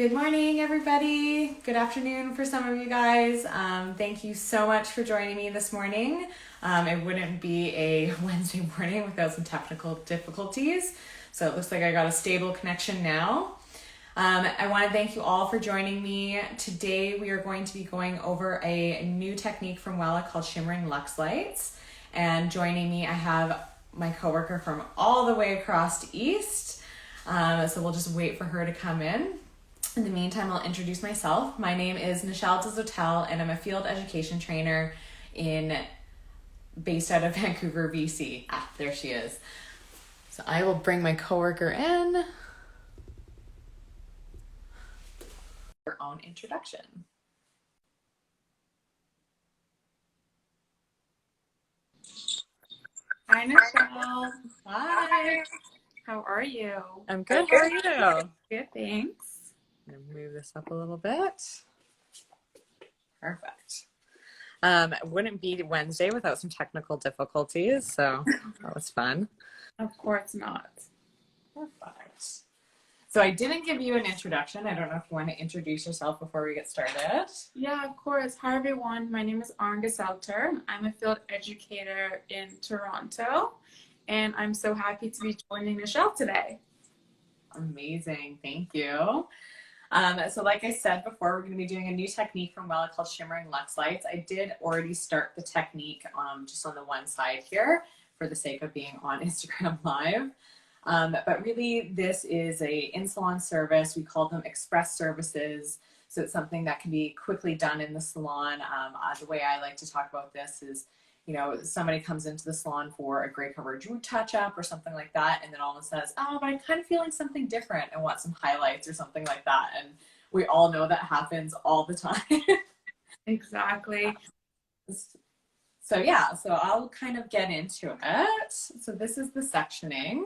Good morning, everybody. Good afternoon for some of you guys. Thank you so much for joining me this morning. It wouldn't be a Wednesday morning without some technical difficulties. So it looks like I got a stable connection now. I want to thank you all for joining me. Today we are going to be going over a new technique from Wella called Shimmering Luxelights. And joining me, I have my coworker from all the way across east. So we'll just wait for her to come in. In the meantime, I'll introduce myself. My name is Nichelle Dezotel, and I'm a field education trainer based out of Vancouver, BC. There she is. So I will bring my coworker in. Her own introduction. Hi, Michelle. Hi. How are you? I'm good. How are you? Good, thanks. I'm gonna move this up a little bit. Perfect. It wouldn't be Wednesday without some technical difficulties, so that was fun. Of course not. Perfect. So I didn't give you an introduction. I don't know if you want to introduce yourself before we get started. Yeah, of course. Hi, everyone. My name is Anga Selter. I'm a field educator in Toronto, and I'm so happy to be joining Michelle today. Amazing. Thank you. So like I said before, we're going to be doing a new technique from Wella called Shimmering Luxelights. I did already start the technique just on the one side here for the sake of being on Instagram Live. But really, this is a in-salon service. We call them express services. So it's something that can be quickly done in the salon. The way I like to talk about this is, you know, somebody comes into the salon for a gray coverage root touch-up or something like that, and then all of a sudden says, oh, but I'm kind of feeling something different and want some highlights or something like that. And we all know that happens all the time. Exactly. So yeah, so I'll kind of get into it. So this is the sectioning.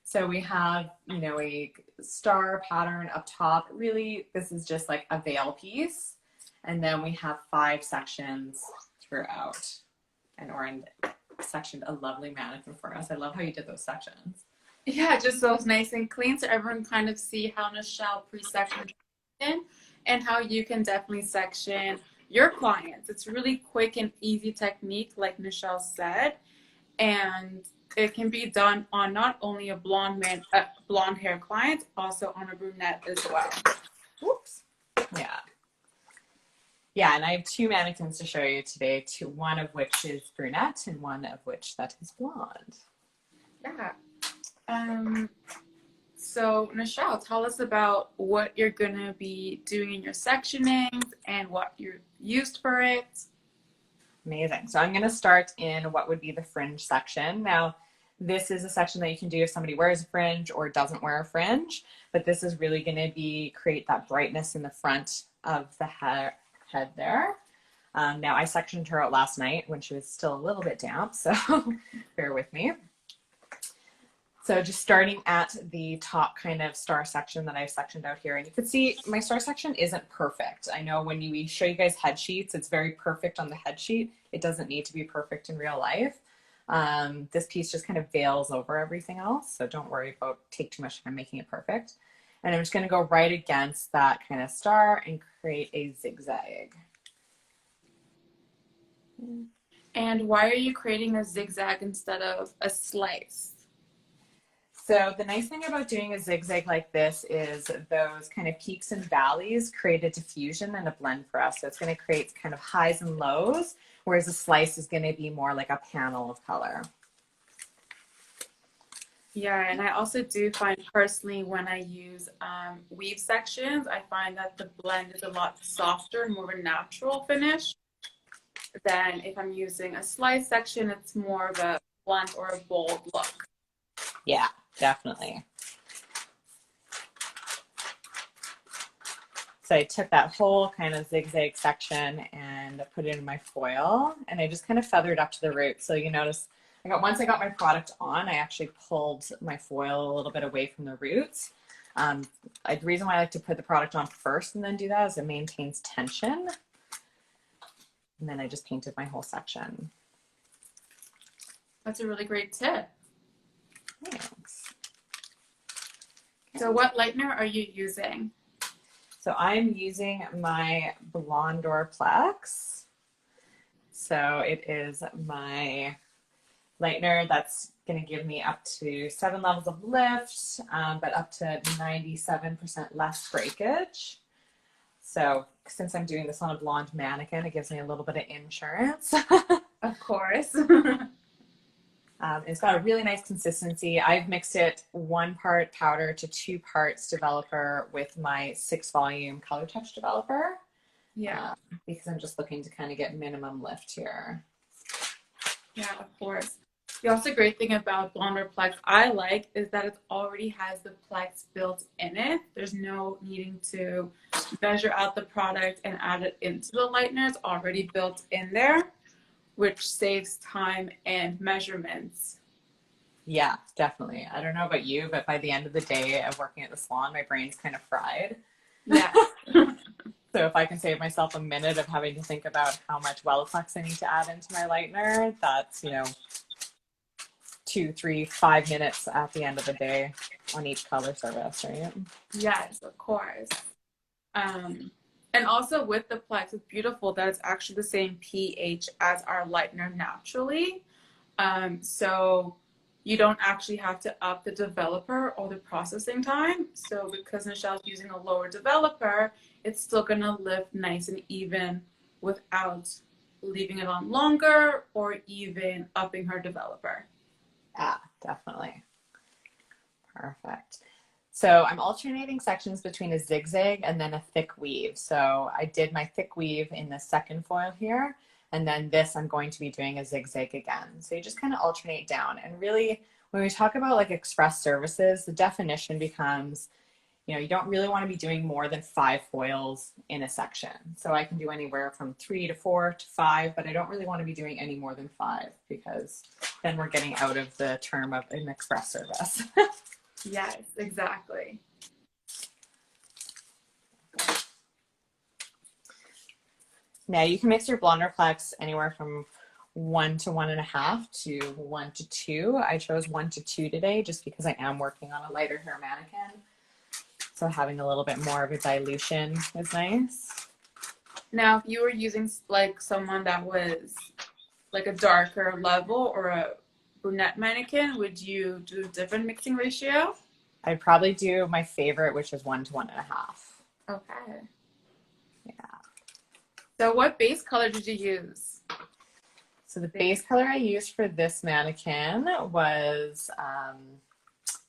So we have, you know, a star pattern up top. Really, this is just like a veil piece. And then we have 5 sections throughout. And Oren sectioned a lovely mannequin for us. I love how you did those sections. Yeah, just so it's nice and clean so everyone kind of see how Michelle pre-sectioned in and how you can definitely section your clients. It's really quick and easy technique, like Michelle said. And it can be done on not only a blonde hair client, also on a brunette as well. Whoops. Yeah. Yeah, and I have 2 mannequins to show you today, one of which is brunette and one of which that is blonde. Yeah. So Michelle, tell us about what you're gonna be doing in your sectionings and what you're used for it. Amazing. So I'm going to start in what would be the fringe section. Now, this is a section that you can do if somebody wears a fringe or doesn't wear a fringe, but this is really going to be create that brightness in the front of the head there. Now, I sectioned her out last night when she was still a little bit damp, so bear with me. So just starting at the top kind of star section that I've sectioned out here. And you can see my star section isn't perfect. I know when we show you guys head sheets, it's very perfect on the head sheet. It doesn't need to be perfect in real life. This piece just kind of veils over everything else. So don't worry about take too much time making it perfect. And I'm just going to go right against that kind of star and create a zigzag. And why are you creating a zigzag instead of a slice? So the nice thing about doing a zigzag like this is those kind of peaks and valleys create a diffusion and a blend for us. So it's going to create kind of highs and lows, whereas a slice is going to be more like a panel of color. Yeah, and I also do find personally when I use weave sections, I find that the blend is a lot softer and more of a natural finish than if I'm using a slice section, it's more of a blunt or a bold look. Yeah, definitely. So I took that whole kind of zigzag section and put it in my foil, and I just kind of feathered up to the root. So you notice once I got my product on, I actually pulled my foil a little bit away from the roots. The reason why I like to put the product on first and then do that is it maintains tension. And then I just painted my whole section. That's a really great tip. Thanks. So what lightener are you using? So I'm using my Blonde Plex. So it is my lightener that's going to give me up to 7 levels of lift, but up to 97% less breakage. So since I'm doing this on a blonde mannequin, it gives me a little bit of insurance. Of course. It's got a really nice consistency. I've mixed it 1 part powder to 2 parts developer with my 6 volume Color Touch developer. Yeah. Because I'm just looking to kind of get minimum lift here. Yeah, of course. The also great thing about Blonder Plex I like is that it already has the Plex built in it. There's no needing to measure out the product and add it into the lightener. It's already built in there, which saves time and measurements. Yeah, definitely. I don't know about you, but by the end of the day of working at the salon, my brain's kind of fried. Yeah. So if I can save myself a minute of having to think about how much Wellaplex I need to add into my lightener, that's, 2, 3, 5 minutes at the end of the day on each color service, right? Yes, of course. And also with the Plex, it's beautiful that it's actually the same pH as our lightener naturally. So you don't actually have to up the developer or the processing time. So because Michelle's using a lower developer, it's still going to lift nice and even without leaving it on longer or even upping her developer. Yeah, definitely. Perfect. So I'm alternating sections between a zigzag and then a thick weave. So I did my thick weave in the second foil here, and then this I'm going to be doing a zigzag again. So you just kind of alternate down. And really, when we talk about like express services, the definition becomes, you don't really want to be doing more than 5 foils in a section. So I can do anywhere from 3 to 4 to 5, but I don't really want to be doing any more than 5 because then we're getting out of the term of an express service. Yes, exactly. Now you can mix your blonder plex anywhere from 1 to 1.5 to 1 to 2. I chose 1 to 2 today just because I am working on a lighter hair mannequin. So having a little bit more of a dilution is nice. Now, if you were using like someone that was like a darker level or a brunette mannequin, would you do a different mixing ratio? I'd probably do my favorite, which is 1 to 1.5. Okay. Yeah. So what base color did you use? So the base color I used for this mannequin was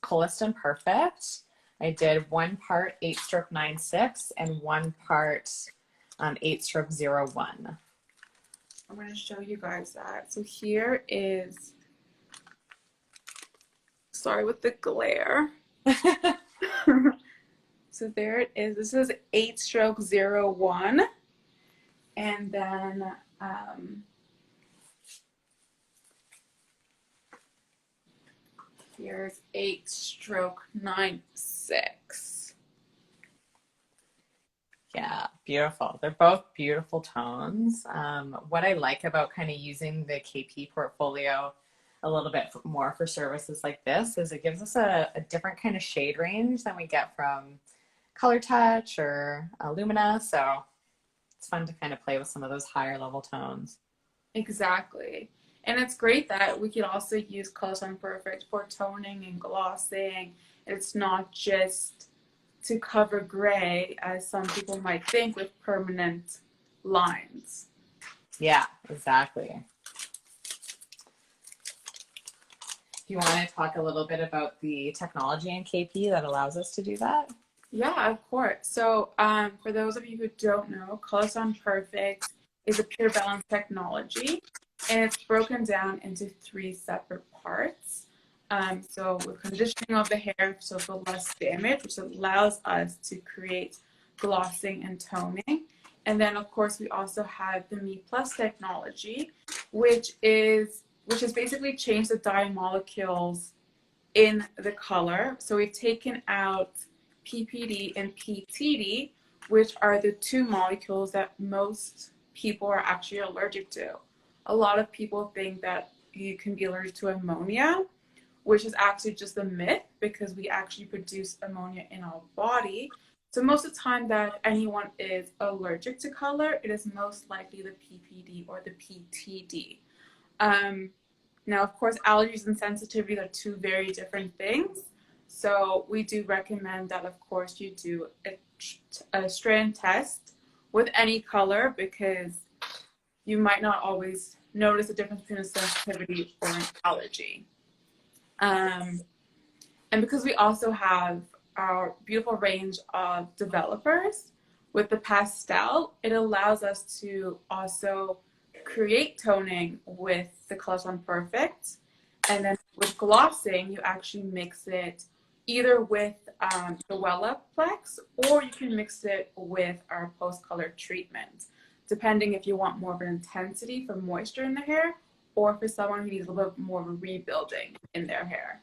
Colistin Perfect. I did 1 part 8-stroke 9-6 and 1 part 8-stroke 0-1. I'm going to show you guys that. So here is, sorry with the glare. So there it is. This is 8-stroke 0-1. And then here's 8-stroke 9-6. Yeah, beautiful. They're both beautiful tones. What I like about kind of using the KP portfolio a little bit more for services like this is it gives us a different kind of shade range than we get from Color Touch or Lumina. So it's fun to kind of play with some of those higher level tones. Exactly. And it's great that we could also use Colors on Perfect for toning and glossing. It's not just to cover gray, as some people might think, with permanent lines. Yeah, exactly. Do you want to talk a little bit about the technology in KP that allows us to do that? Yeah, of course. So for those of you who don't know, Colors on Perfect is a pure balance technology, and it's broken down into 3 separate parts. So with conditioning of the hair, so for less damage, which allows us to create glossing and toning. And then of course we also have the Me Plus technology, which has basically changed the dye molecules in the color. So we've taken out PPD and PTD, which are the 2 molecules that most people are actually allergic to. A lot of people think that you can be allergic to ammonia, which is actually just a myth because we actually produce ammonia in our body. So most of the time that anyone is allergic to color, it is most likely the PPD or the PTD. Now, of course, allergies and sensitivity are two very different things. So we do recommend that, of course, you do a strand test with any color because you might not always notice the difference between a sensitivity or an allergy. And because we also have our beautiful range of developers with the Pastel, it allows us to also create toning with the Colors on Perfect. And then with glossing, you actually mix it either with the Wella Plex, or you can mix it with our post-color treatment, depending if you want more of an intensity for moisture in the hair, or for someone who needs a little bit more of a rebuilding in their hair.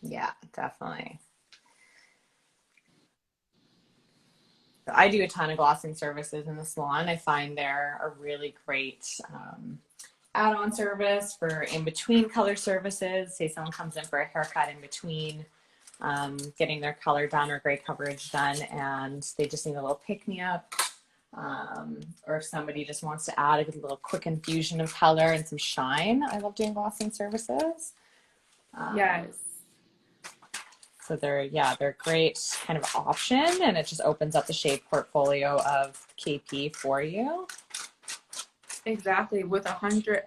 Yeah, definitely. So I do a ton of glossing services in the salon. I find they're a really great add-on service for in-between color services. Say someone comes in for a haircut in between getting their color done or gray coverage done, and they just need a little pick-me-up. Or if somebody just wants to add a little quick infusion of color and some shine. I love doing glossing services. Yes. So they're a great kind of option, and it just opens up the shade portfolio of KP for you. Exactly. With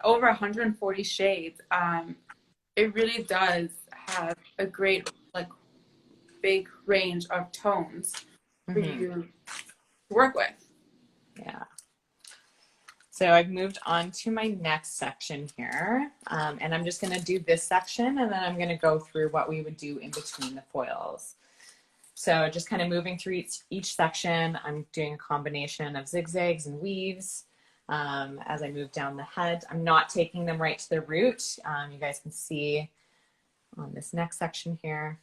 over 140 shades, it really does have a great, like, big range of tones for you to work with. Yeah. So I've moved on to my next section here, and I'm just going to do this section, and then I'm going to go through what we would do in between the foils. So just kind of moving through each section, I'm doing a combination of zigzags and weaves as I move down the head. I'm not taking them right to the root. You guys can see on this next section here.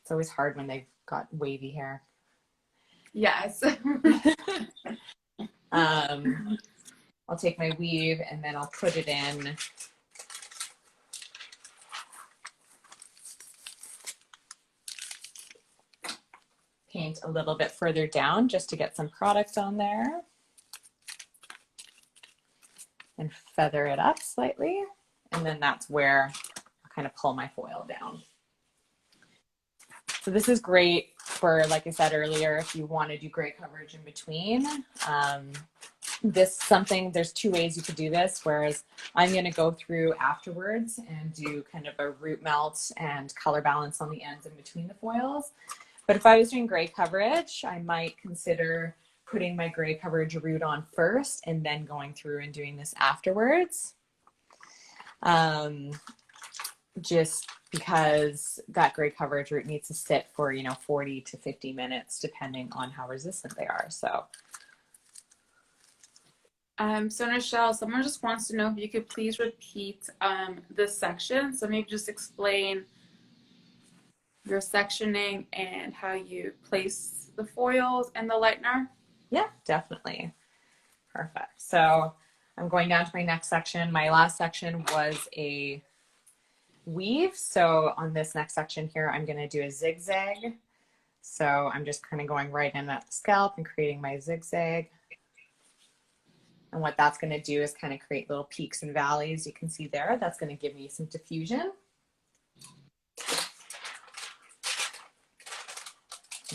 It's always hard when they've got wavy hair. Yes. I'll take my weave and then I'll put it in. Paint a little bit further down just to get some product on there. And feather it up slightly. And then that's where I'll kind of pull my foil down. So this is great for, like I said earlier, if you want to do gray coverage in between. There's two ways you could do this, whereas I'm going to go through afterwards and do kind of a root melt and color balance on the ends in between the foils. But if I was doing gray coverage, I might consider putting my gray coverage root on first and then going through and doing this afterwards. Just because that gray coverage root needs to sit for 40 to 50 minutes depending on how resistant they are. So Nichelle, someone just wants to know if you could please repeat this section. So maybe just explain your sectioning and how you place the foils and the lightener. Yeah, definitely. Perfect. So I'm going down to my next section. My last section was a weave. So on this next section here, I'm going to do a zigzag. So I'm just kind of going right in at the scalp and creating my zigzag. And what that's going to do is kind of create little peaks and valleys. You can see there, that's going to give me some diffusion.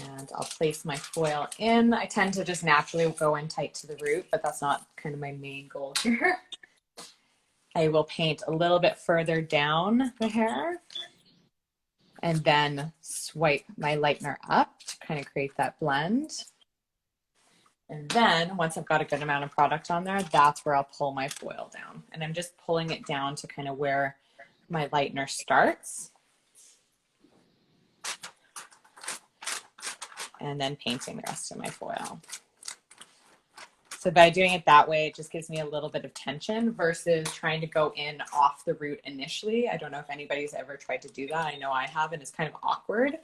And I'll place my foil in. I tend to just naturally go in tight to the root, but that's not kind of my main goal here. I will paint a little bit further down the hair and then swipe my lightener up to kind of create that blend. And then once I've got a good amount of product on there, that's where I'll pull my foil down. And I'm just pulling it down to kind of where my lightener starts. And then painting the rest of my foil. So by doing it that way, it just gives me a little bit of tension versus trying to go in off the root initially. I don't know if anybody's ever tried to do that. I know I have, and it's kind of awkward.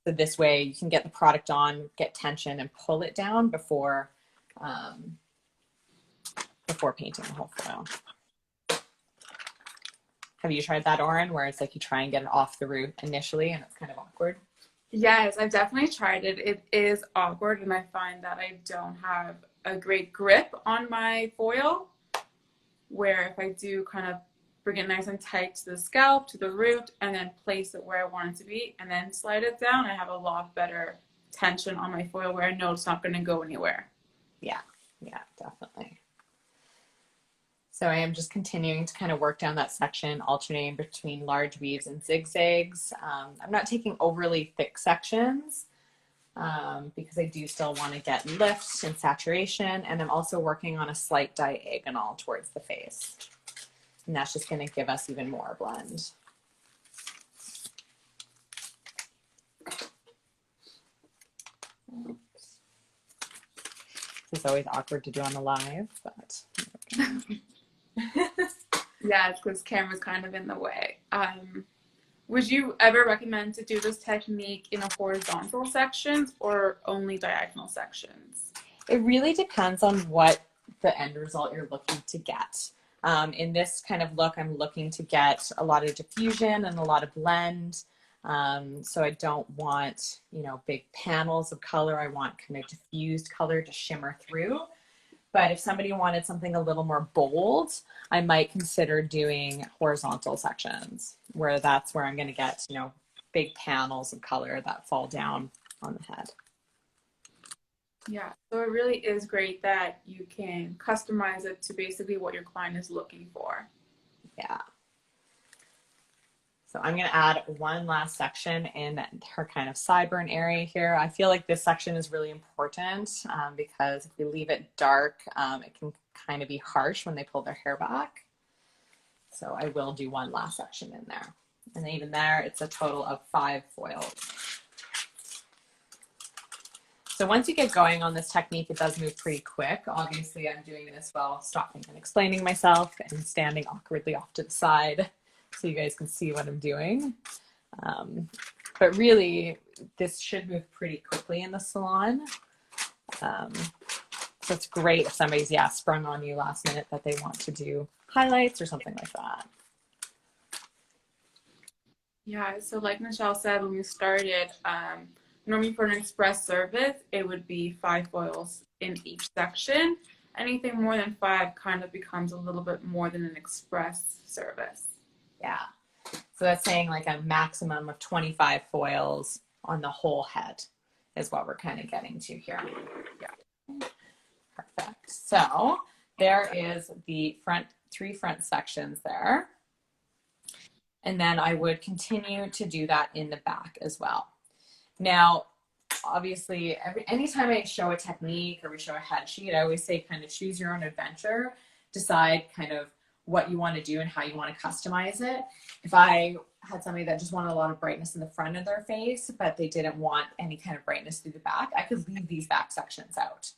So this way you can get the product on, get tension, and pull it down before painting the whole foil. Have you tried that, Oren, where it's like you try and get it off the root initially and it's kind of awkward? Yes, I've definitely tried it. It is awkward, and I find that I don't have a great grip on my foil. Where if I do kind of bring it nice and tight to the scalp, to the root, and then place it where I want it to be, and then slide it down, I have a lot better tension on my foil where I know it's not going to go anywhere. Yeah, yeah, definitely. So I am just continuing to kind of work down that section, alternating between large weaves and zigzags. I'm not taking overly thick sections because I do still want to get lift and saturation. And I'm also working on a slight diagonal towards the face. And that's just going to give us even more blend. Oops. This is always awkward to do on the live, but Yeah, it's because camera's kind of in the way. Would you ever recommend to do this technique in a horizontal sections or only diagonal sections? it really depends on what the end result you're looking to get. In this kind of look, I'm looking to get a lot of diffusion and a lot of blend. So I don't want, you know, big panels of color. I want kind of diffused color to shimmer through. But if somebody wanted something a little more bold, I might consider doing horizontal sections where that's where I'm going to get, you know, big panels of color that fall down on the head. Yeah, so it really is great that you can customize it to basically what your client is looking for. Yeah. So I'm going to add one last section in her kind of sideburn area here. I feel like this section is really important because if we leave it dark, it can kind of be harsh when they pull their hair back. So I will do one last section in there. And even there, it's a total of 5 foils. So once you get going on this technique, it does move pretty quick. Obviously, I'm doing this while stopping and explaining myself and standing awkwardly off to the side so you guys can see what I'm doing. But really, this should move pretty quickly in the salon. So it's great if somebody's, sprung on you last minute that they want to do highlights or something like that. Yeah, so like Michelle said when we started, normally for an express service, it would be 5 foils in each section. Anything more than 5 kind of becomes a little bit more than an express service. Yeah. So that's saying like a maximum of 25 foils on the whole head is what we're kind of getting to here. Yeah. Perfect. So there is the front 3 front sections there. And then I would continue to do that in the back as well. Now, obviously, anytime I show a technique or we show a head sheet, I always say kind of choose your own adventure, decide kind of what you want to do and how you want to customize it. If I had somebody that just wanted a lot of brightness in the front of their face, but they didn't want any kind of brightness through the back, I could leave these back sections out,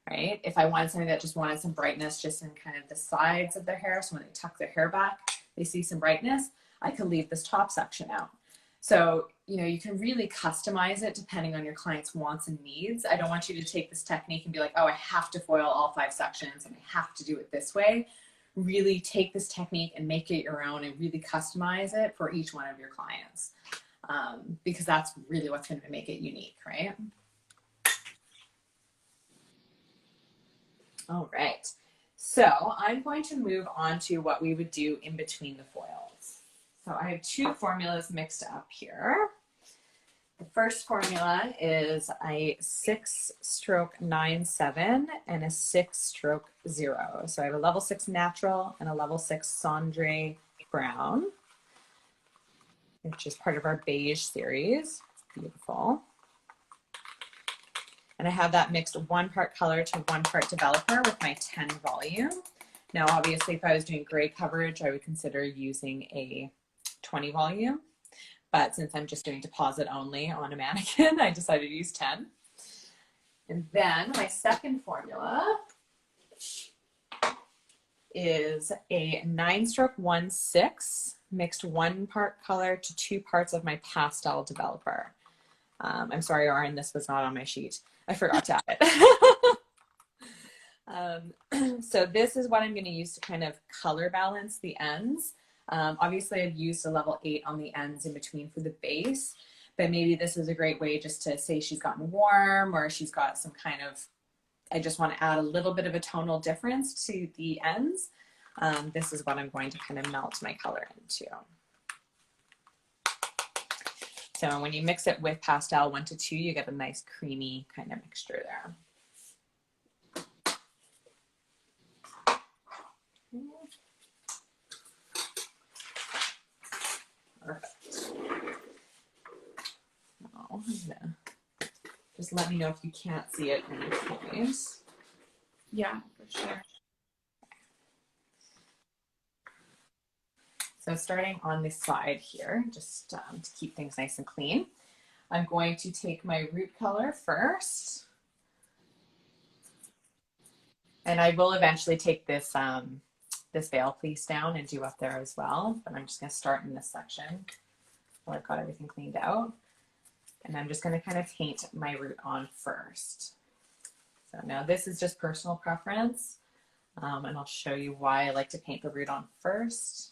right? If I wanted somebody that just wanted some brightness just in kind of the sides of their hair, so when they tuck their hair back, they see some brightness, I could leave this top section out. So, you know, you can really customize it depending on your client's wants and needs. I don't want you to take this technique and be like, oh, I have to foil all 5 sections and I have to do it this way. Really take this technique and make it your own and really customize it for each one of your clients because that's really what's going to make it unique, right? All right. So I'm going to move on to what we would do in between the foils. So I have 2 formulas mixed up here. The first formula is a 6-stroke 9-7 and a 6-stroke 0. So I have a level 6 natural and a level 6 cendre brown, which is part of our beige series. It's beautiful. And I have that mixed 1 part color to 1 part developer with my 10 volume. Now, obviously, if I was doing gray coverage, I would consider using a 20 volume. But since I'm just doing deposit only on a mannequin, I decided to use 10. And then my second formula is a 9-stroke 1-6 mixed 1 part color to 2 parts of my pastel developer. I'm sorry, Lauren, this was not on my sheet. I forgot to add it. So this is what I'm going to use to kind of color balance the ends. Obviously, I've used a level 8 on the ends in between for the base, but maybe this is a great way just to say she's gotten warm, or she's got some kind of, I just want to add a little bit of a tonal difference to the ends. This is what I'm going to kind of melt my color into. So when you mix it with pastel 1 to 2, you get a nice creamy kind of mixture there. Perfect. Now, just let me know if you can't see it in your place. Yeah, for sure. So starting on this side here, just to keep things nice and clean, I'm going to take my root color first. And I will eventually take this, this veil piece down and do up there as well. But I'm just going to start in this section where I've got everything cleaned out. And I'm just going to kind of paint my root on first. So now this is just personal preference. And I'll show you why I like to paint the root on first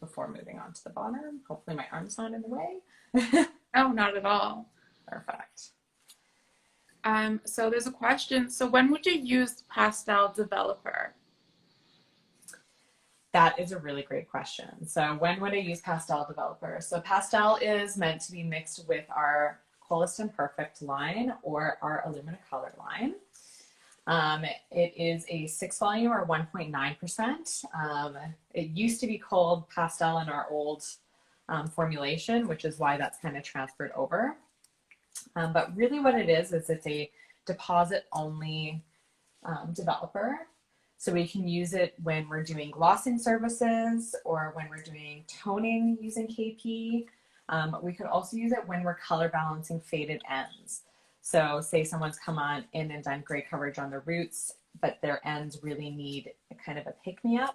before moving on to the bottom. Hopefully my arm's not in the way. Oh, not at all. Perfect. So there's a question. So when would you use Pastel Developer? That is a really great question. So when would I use Pastel Developer? So Pastel is meant to be mixed with our Coolest and Perfect line or our Illumina Color line. It is a 6 volume or 1.9%. It used to be called Pastel in our old formulation, which is why that's kind of transferred over. But really what it is it's a deposit only developer. So we can use it when we're doing glossing services or when we're doing toning using KP. We could also use it when we're color balancing faded ends. So say someone's come on in and done gray coverage on the roots, but their ends really need a kind of a pick-me-up.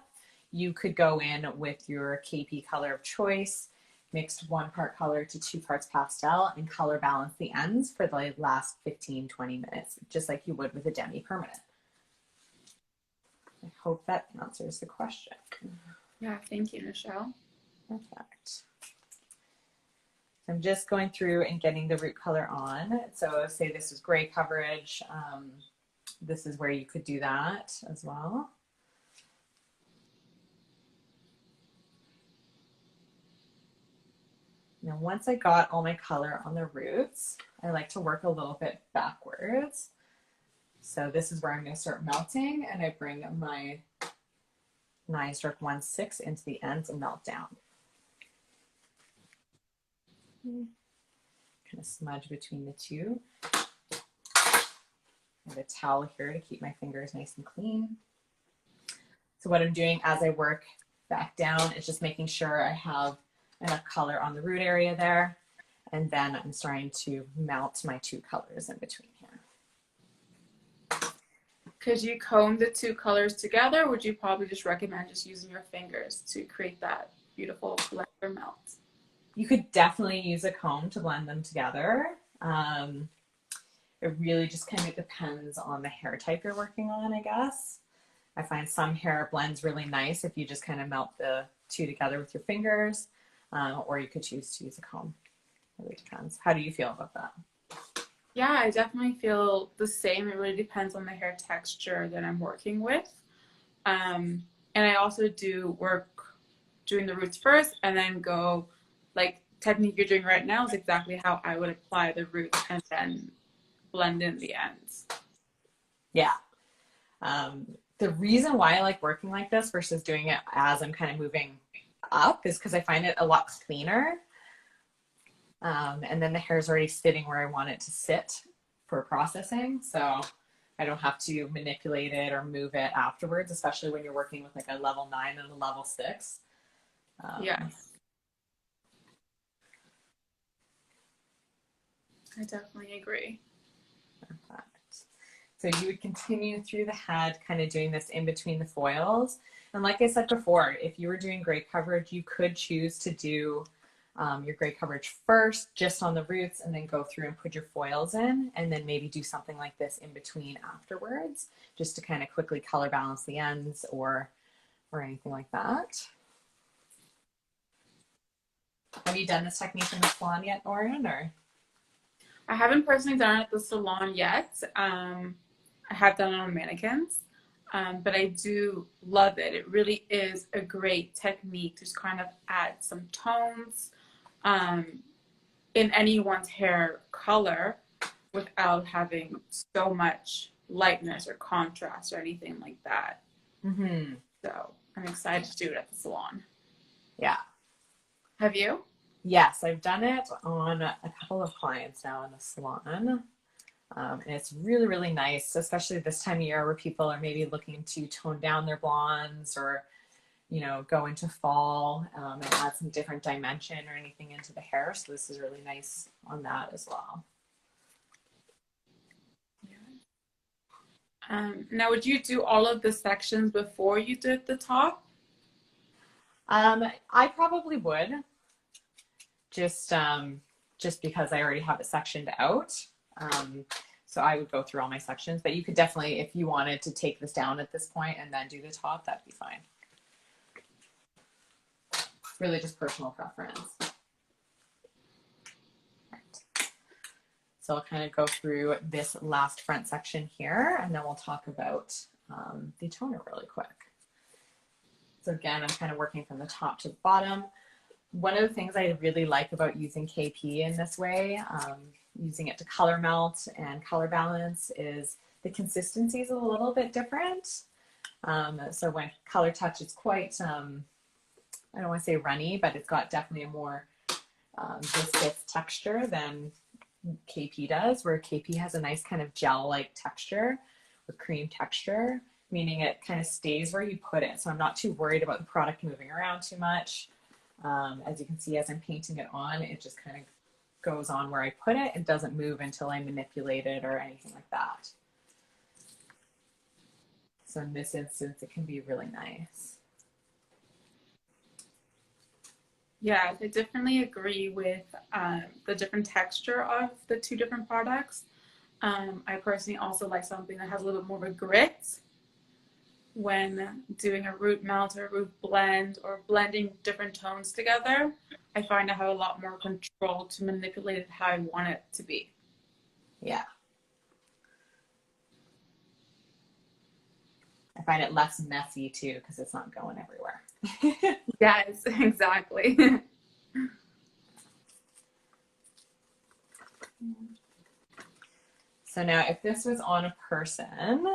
You could go in with your KP color of choice, mixed 1 part color to 2 parts pastel, and color balance the ends for the last 15-20 minutes, just like you would with a demi-permanent. I hope that answers the question. Yeah, thank you, Michelle. Perfect. I'm just going through and getting the root color on. So say this is gray coverage. This is where you could do that as well. Now, once I got all my color on the roots, I like to work a little bit backwards. So this is where I'm going to start melting, and I bring my 9-stroke 1/6 into the ends and melt down. Kind of smudge between the two. I have a towel here to keep my fingers nice and clean. So what I'm doing as I work back down is just making sure I have enough color on the root area there. And then I'm starting to melt my 2 colors in between here. Could you comb the 2 colors together, or would you probably just recommend just using your fingers to create that beautiful blender melt? You could definitely use a comb to blend them together. It really just kind of depends on the hair type you're working on, I guess. I find some hair blends really nice if you just kind of melt the 2 together with your fingers, or you could choose to use a comb. It really depends. How do you feel about that? Yeah, I definitely feel the same. It really depends on the hair texture that I'm working with. And I also do work doing the roots first and then go, like technique you're doing right now is exactly how I would apply the roots and then blend in the ends. Yeah. The reason why I like working like this versus doing it as I'm kind of moving up is because I find it a lot cleaner. And then the hair is already sitting where I want it to sit for processing. So I don't have to manipulate it or move it afterwards, especially when you're working with like a level 9 and a level 6. Yes. I definitely agree. Perfect. So you would continue through the head, kind of doing this in between the foils. And like I said before, if you were doing gray coverage, you could choose to do your gray coverage first, just on the roots, and then go through and put your foils in, and then maybe do something like this in between afterwards, just to kind of quickly color balance the ends or anything like that. Have you done this technique in the salon yet, Orion, or? I haven't personally done it at the salon yet. I have done it on mannequins, but I do love it. It really is a great technique to just kind of add some tones in anyone's hair color without having so much lightness or contrast or anything like that. Mm-hmm. So I'm excited to do it at the salon. Yeah. Have you? Yes, I've done it on a couple of clients now in the salon. And it's really, really nice, especially this time of year where people are maybe looking to tone down their blondes or, you know, go into fall and add some different dimension or anything into the hair. So this is really nice on that as well. Now, would you do all of the sections before you did the top? I probably would, just because I already have it sectioned out. So I would go through all my sections, but you could definitely, if you wanted to take this down at this point and then do the top, that'd be fine. Really just personal preference. Right. So I'll kind of go through this last front section here, and then we'll talk about the toner really quick. So again, I'm kind of working from the top to the bottom. One of the things I really like about using KP in this way, using it to color melt and color balance, is the consistency is a little bit different. So when color touch is quite, I don't want to say runny, but it's got definitely a more viscous texture than KP does, where KP has a nice kind of gel-like texture or cream texture, meaning it kind of stays where you put it. So I'm not too worried about the product moving around too much. As you can see, as I'm painting it on, it just kind of goes on where I put it. It doesn't move until I manipulate it or anything like that. So in this instance, it can be really nice. Yeah, I definitely agree with the different texture of the two different products. I personally also like something that has a little bit more of a grit when doing a root melt or a root blend or blending different tones together. I find I have a lot more control to manipulate it how I want it to be. Yeah. I find it less messy too because it's not going everywhere. Yes, exactly. So now if this was on a person,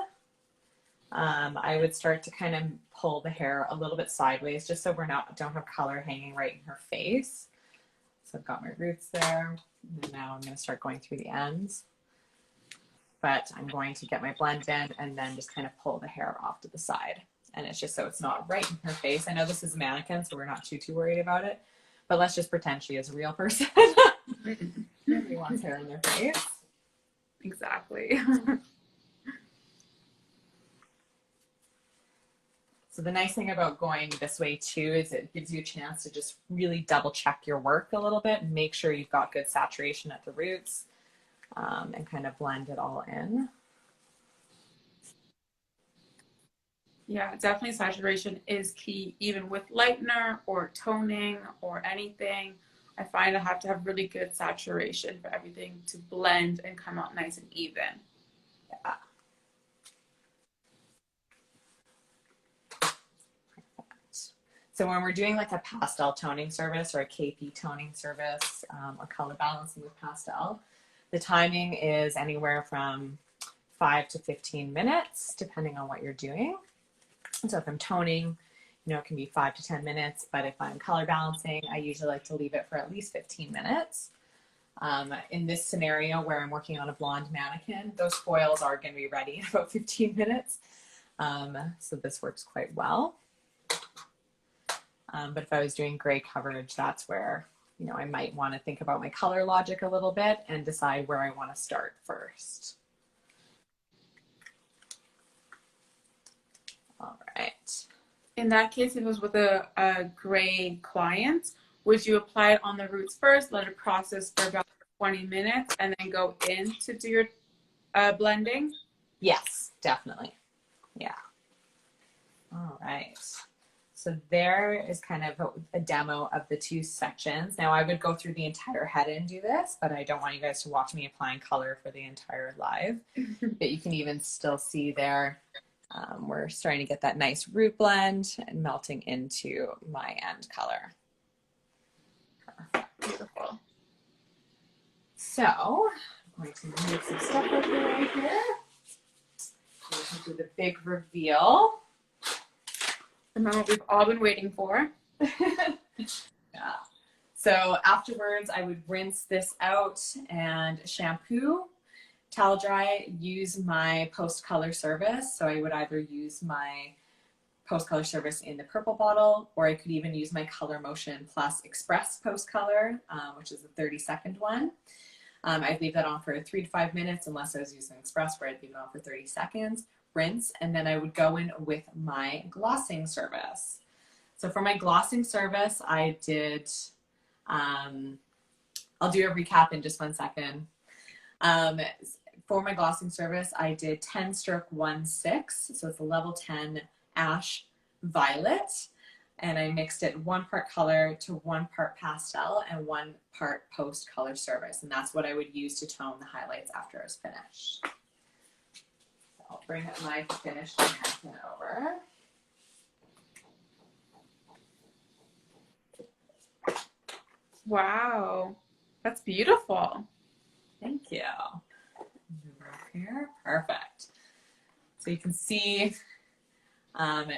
I would start to kind of pull the hair a little bit sideways just so don't have color hanging right in her face. So I've got my roots there. And now I'm going to start going through the ends. But I'm going to get my blend in and then just kind of pull the hair off to the side. And it's just so it's not right in her face. I know this is a mannequin, so we're not too worried about it. But let's just pretend she is a real person. Nobody wants hair in their face. Exactly. So the nice thing about going this way too is it gives you a chance to just really double check your work a little bit and make sure you've got good saturation at the roots and kind of blend it all in. Yeah, definitely saturation is key, even with lightener or toning or anything. I find I have to have really good saturation for everything to blend and come out nice and even. Yeah. So when we're doing like a pastel toning service or a KP toning service or color balancing with pastel, the timing is anywhere from 5 to 15 minutes, depending on what you're doing. So if I'm toning, you know, it can be 5 to 10 minutes, but if I'm color balancing, I usually like to leave it for at least 15 minutes. In this scenario where I'm working on a blonde mannequin, those foils are going to be ready in about 15 minutes. So this works quite well. But if I was doing gray coverage, that's where, you know, I might want to think about my color logic a little bit and decide where I want to start first. All right. In that case, if it was with a gray client, would you apply it on the roots first, let it process for about 20 minutes, and then go in to do your blending? Yes, definitely. Yeah. All right. So there is kind of a demo of the two sections. Now I would go through the entire head and do this, but I don't want you guys to watch me applying color for the entire live. But you can even still see there, we're starting to get that nice root blend and melting into my end color. Perfect. Beautiful. So I'm going to move some stuff out of the way here. We can do the big reveal. The moment we've all been waiting for. Yeah. So afterwards, I would rinse this out and shampoo, towel dry, use my post color service. So I would either use my post color service in the purple bottle, or I could even use my Color Motion Plus Express post color, which is the 30-second one. I'd leave that on for 3 to 5 minutes, unless I was using Express, where I'd leave it on for 30 seconds, rinse, and then I would go in with my glossing service. So for my glossing service, I did, I'll do a recap in just 1 second. For my glossing service, I did 10 stroke 1/6, so it's a level 10 ash violet, and I mixed it 1 part color to 1 part pastel and 1 part post color service, and that's what I would use to tone the highlights after I was finished. So I'll bring my finished napkin over. Wow, that's beautiful. Thank you. Move her up here. Perfect. So you can see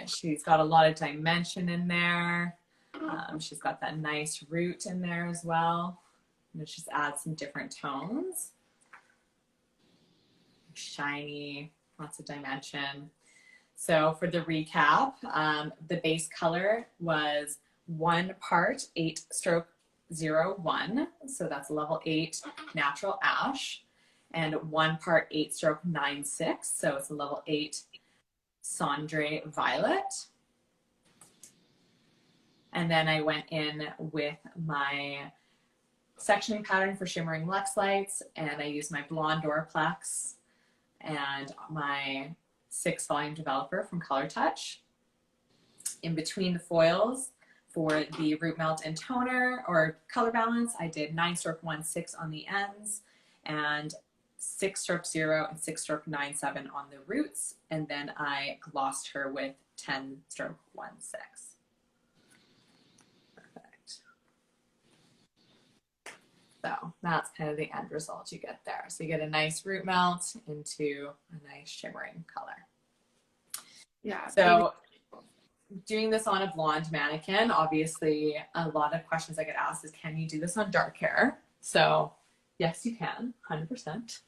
she's got a lot of dimension in there. She's got that nice root in there as well. And she's add some different tones. Shiny, lots of dimension. So for the recap, the base color was 1 part 8 stroke 01. So that's level 8 natural ash, and 1 part 8 stroke 96. So it's a level 8 Cendré violet. And then I went in with my sectioning pattern for Shimmering Luxelights, and I used my blonde Doraplex and my 6 volume developer from Color Touch. In between the foils for the root melt and toner or color balance, I did 9 stroke 1/6 on the ends and 6 stroke 0 and 6 stroke 9/7 on the roots, and then I glossed her with 10 stroke 1/6. Perfect. So that's kind of the end result you get there. So you get a nice root melt into a nice shimmering color. Yeah. So doing this on a blonde mannequin, obviously a lot of questions I get asked is, can you do this on dark hair? So yes, you can, 100%.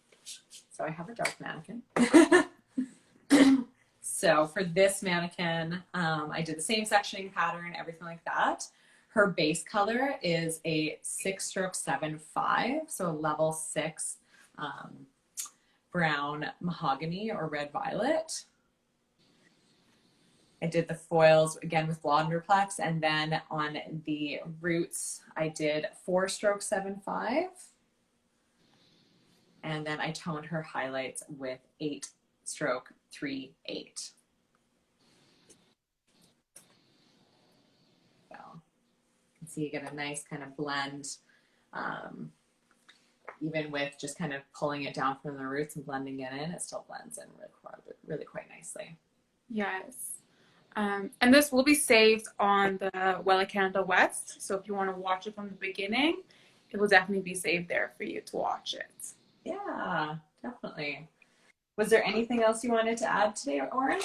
So I have a dark mannequin. So for this mannequin, I did the same sectioning pattern, everything like that. Her base color is a 6 stroke 7/5, so a level 6 brown mahogany or red violet. I did the foils again with blonde Doraplex, and then on the roots, I did 4 stroke 7/5. And then I toned her highlights with 8 stroke 3/8. So you can see you get a nice kind of blend, even with just kind of pulling it down from the roots and blending it in, it still blends in really quite nicely. Yes. And this will be saved on the Wella Canada West. So if you want to watch it from the beginning, it will definitely be saved there for you to watch it. Yeah, definitely. Was there anything else you wanted to add today, Oren?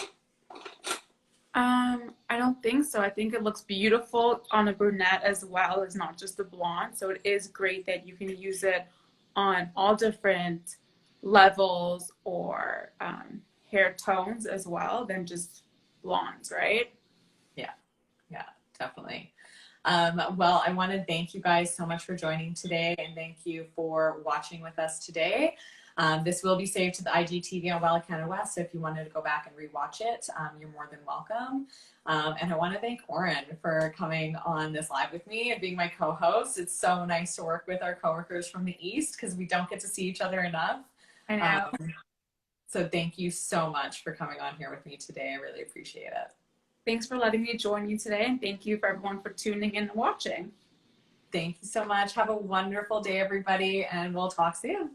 I don't think so. I think it looks beautiful on a brunette as well as not just a blonde. So it is great that you can use it on all different levels or hair tones as well than just blondes, right? Yeah, definitely. Well, I want to thank you guys so much for joining today, and thank you for watching with us today. This will be saved to the IGTV on Wella Canada West, so if you wanted to go back and rewatch it, you're more than welcome. And I want to thank Oren for coming on this live with me and being my co-host. It's so nice to work with our coworkers from the East because we don't get to see each other enough. I know. So thank you so much for coming on here with me today. I really appreciate it. Thanks for letting me join you today, and thank you for everyone for tuning in and watching. Thank you so much. Have a wonderful day, everybody, and we'll talk soon.